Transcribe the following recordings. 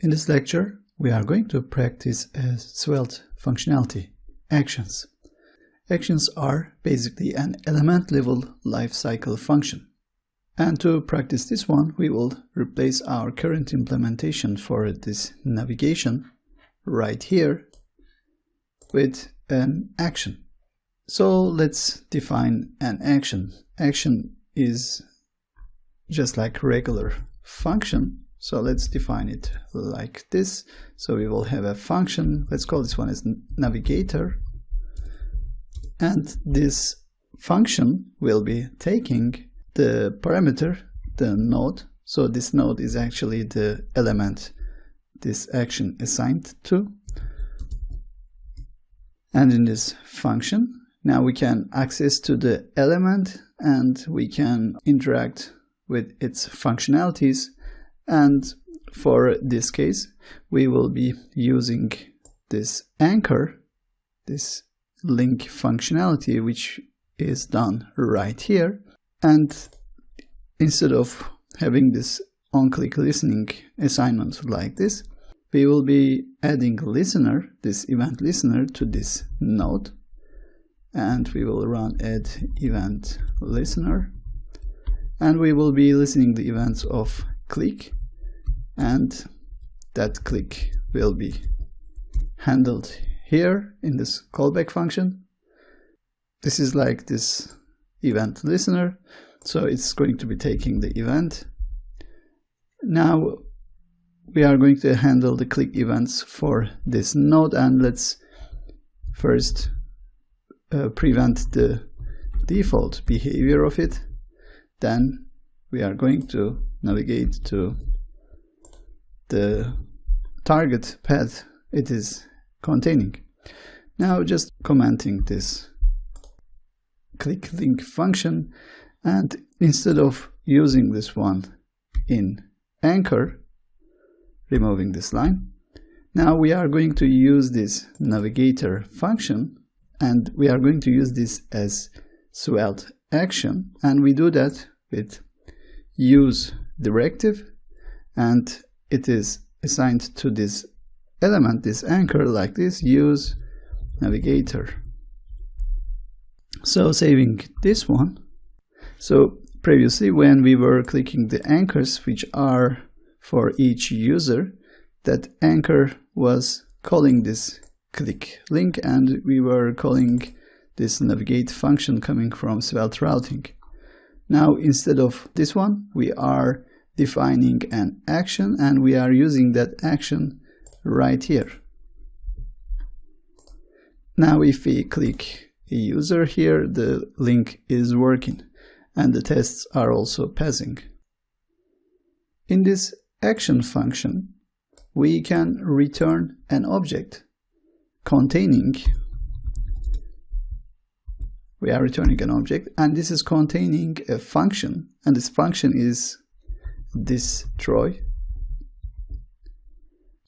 In this lecture, we are going to practice a Svelte functionality, actions. Actions are basically an element-level lifecycle function. And to practice this one, we will replace our current implementation for this navigation right here with an action. So let's define an action. Action is just like regular function. So let's define it like this. So we will have a function. Let's call this one as Navigator. And this function will be taking the parameter, the node. So this node is actually the element this action assigned to. And in this function, now we can access to the element and we can interact with its functionalities. And for this case, we will be using this anchor, this link functionality, which is done right here. And instead of having this on-click listening assignment like this, we will be adding listener, this event listener, to this node. And we will run add event listener. And we will be listening the events of click, and that click will be handled here in this callback function. This is like this event listener, so it's going to be taking the event. Now we are going to handle the click events for this node, and let's first prevent the default behavior of it. Then we are going to navigate to the target path it is containing. Now just commenting this click link function, and instead of using this one in anchor, removing this line, now we are going to use this navigator function, and we are going to use this as Svelte action, and we do that with use directive, and it is assigned to this element, this anchor, like this, use navigator. So saving this one. So previously when we were clicking the anchors, which are for each user, that anchor was calling this click link, and we were calling this navigate function coming from Svelte routing. Now instead of this one, we are defining an action, and we are using that action right here. Now if we click a user here, the link is working and the tests are also passing. In this action function, we can return an object containing, we are returning an object, and this is containing a function, and this function is destroy.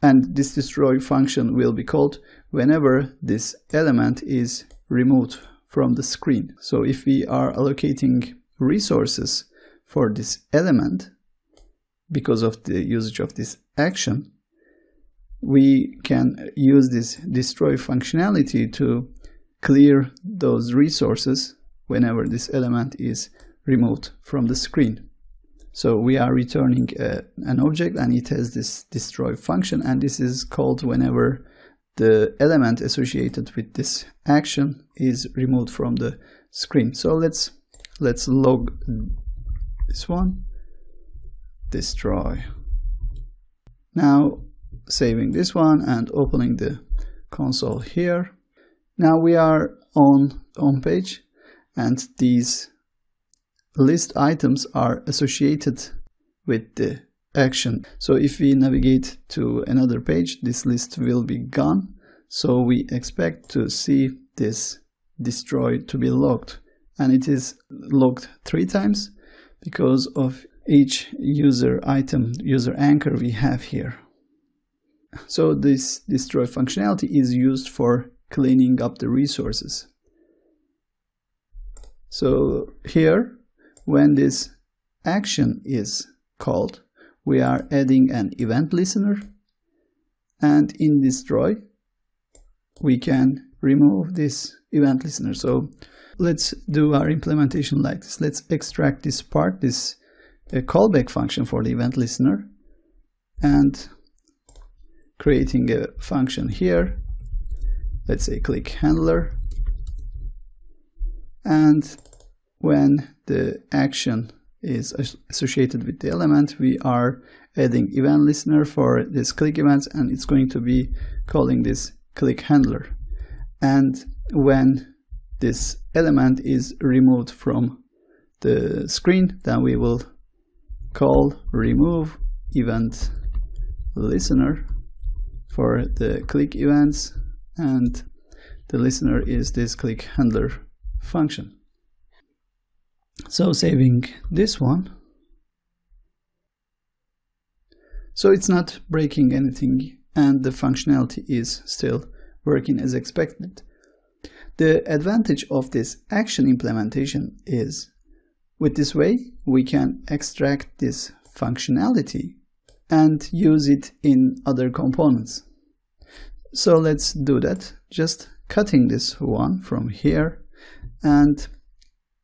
And this destroy function will be called whenever this element is removed from the screen. So if we are allocating resources for this element because of the usage of this action, we can use this destroy functionality to clear those resources whenever this element is removed from the screen. So we are returning an object, and it has this destroy function, and this is called whenever the element associated with this action is removed from the screen. So let's log this one, destroy. Now saving this one and opening the console here. Now we are on page, and these list items are associated with the action. So if we navigate to another page, this list will be gone. So we expect to see this destroy to be logged, and it is logged 3 times because of each user item, user anchor we have here. So this destroy functionality is used for cleaning up the resources. So here, when this action is called, we are adding an event listener, And in destroy, we can remove this event listener. So let's do our implementation like this. Let's extract this part, this callback function for the event listener, and creating a function here. Let's say click handler. And when the action is associated with the element, we are adding event listener for this click events, and it's going to be calling this click handler. And when this element is removed from the screen, then we will call remove event listener for the click events, and the listener is this click handler function. So saving this one. So it's not breaking anything, and the functionality is still working as expected. The advantage of this action implementation is, with this way, we can extract this functionality and use it in other components. So let's do that. Just cutting this one from here, and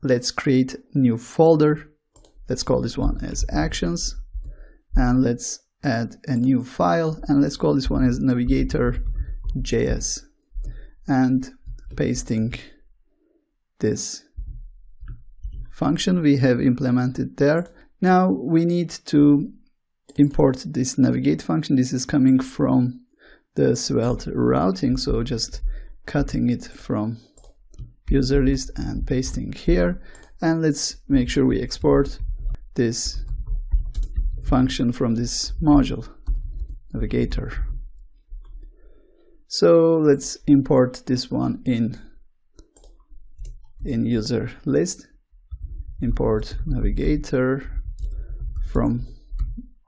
let's create a new folder. Let's call this one as actions, and let's add a new file, and let's call this one as Navigator.js, and pasting this function we have implemented there. Now we need to import this navigate function. This is coming from the Svelte routing, so just cutting it from user list and pasting here, and let's make sure we export this function from this module, Navigator. So let's import this one in user list, import Navigator from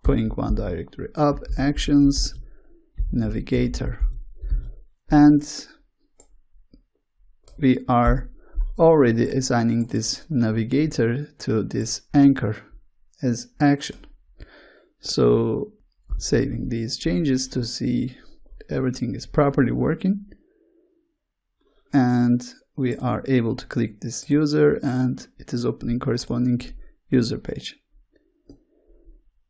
going one directory up, actions, Navigator, and we are already assigning this Navigator to this anchor as action. So saving these changes to see everything is properly working, and we are able to click this user, and it is opening corresponding user page.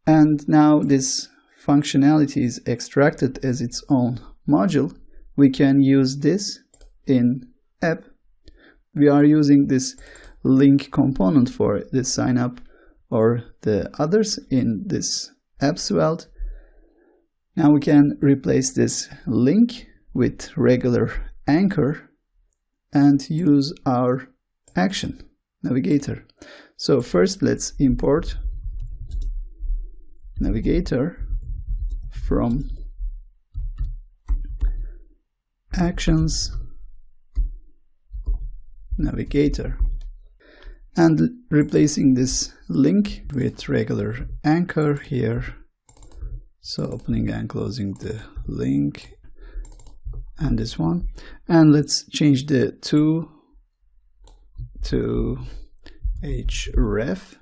And now this functionality is extracted as its own module. We can use this in app. We are using this link component for the sign up or the others in this app Svelte. Now we can replace this link with regular anchor and use our action Navigator. So first let's import Navigator from actions Navigator, and replacing this link with regular anchor here. So opening and closing the link and this one, and let's change the to href.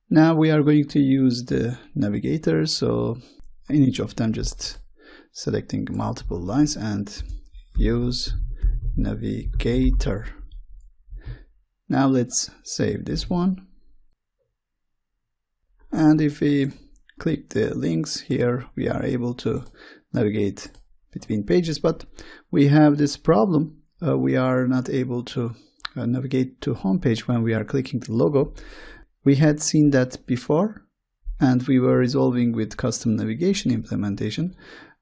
Now we are going to use the Navigator, so in each of them just selecting multiple lines and use Navigator. Now let's save this one, and if we click the links here, we are able to navigate between pages, but we have this problem. We are not able to navigate to home page when we are clicking the logo. We had seen that before, and we were resolving with custom navigation implementation,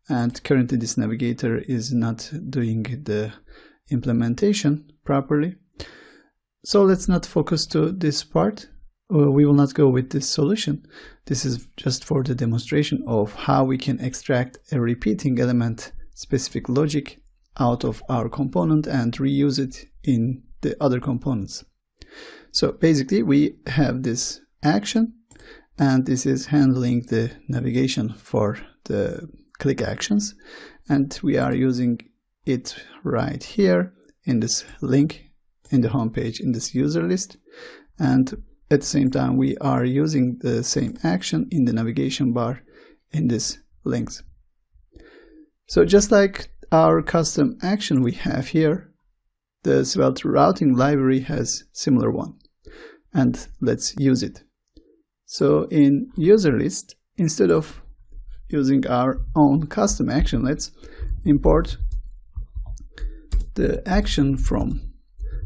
and currently this Navigator is not doing the implementation properly. So let's not focus to this part. We will not go with this solution. This is just for the demonstration of how we can extract a repeating element specific logic out of our component and reuse it in the other components. So basically we have this action, and this is handling the navigation for the click actions, and we are using it right here in this link in the home page in this user list, and at the same time we are using the same action in the navigation bar in this links. So just like our custom action we have here, the Svelte routing library has similar one. And let's use it. So in user list, instead of using our own custom action, let's import the action from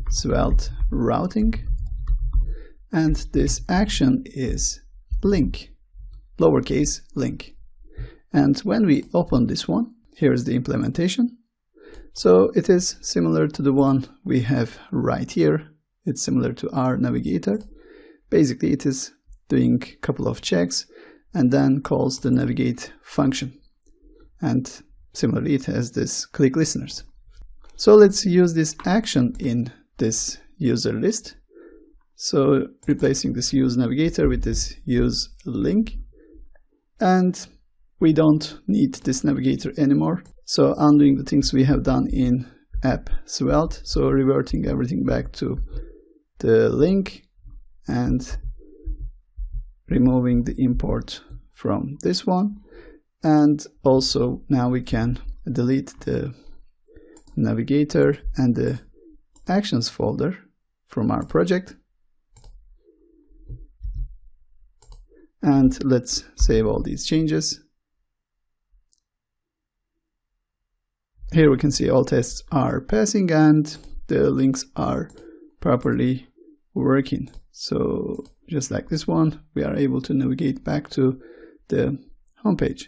Svelte routing, and this action is link, lowercase link. And when we open this one, here's the implementation. So it is similar to the one we have right here. It's similar to our Navigator. Basically, it is doing a couple of checks and then calls the navigate function. And similarly, it has this click listeners. So let's use this action in this user list. So replacing this use navigator with this use link. And we don't need this navigator anymore. So undoing the things we have done in app Svelte. So reverting everything back to the link and removing the import from this one. And also now we can delete the Navigator and the actions folder from our project. And let's save all these changes. Here we can see all tests are passing and the links are properly working. So just like this one, we are able to navigate back to the homepage.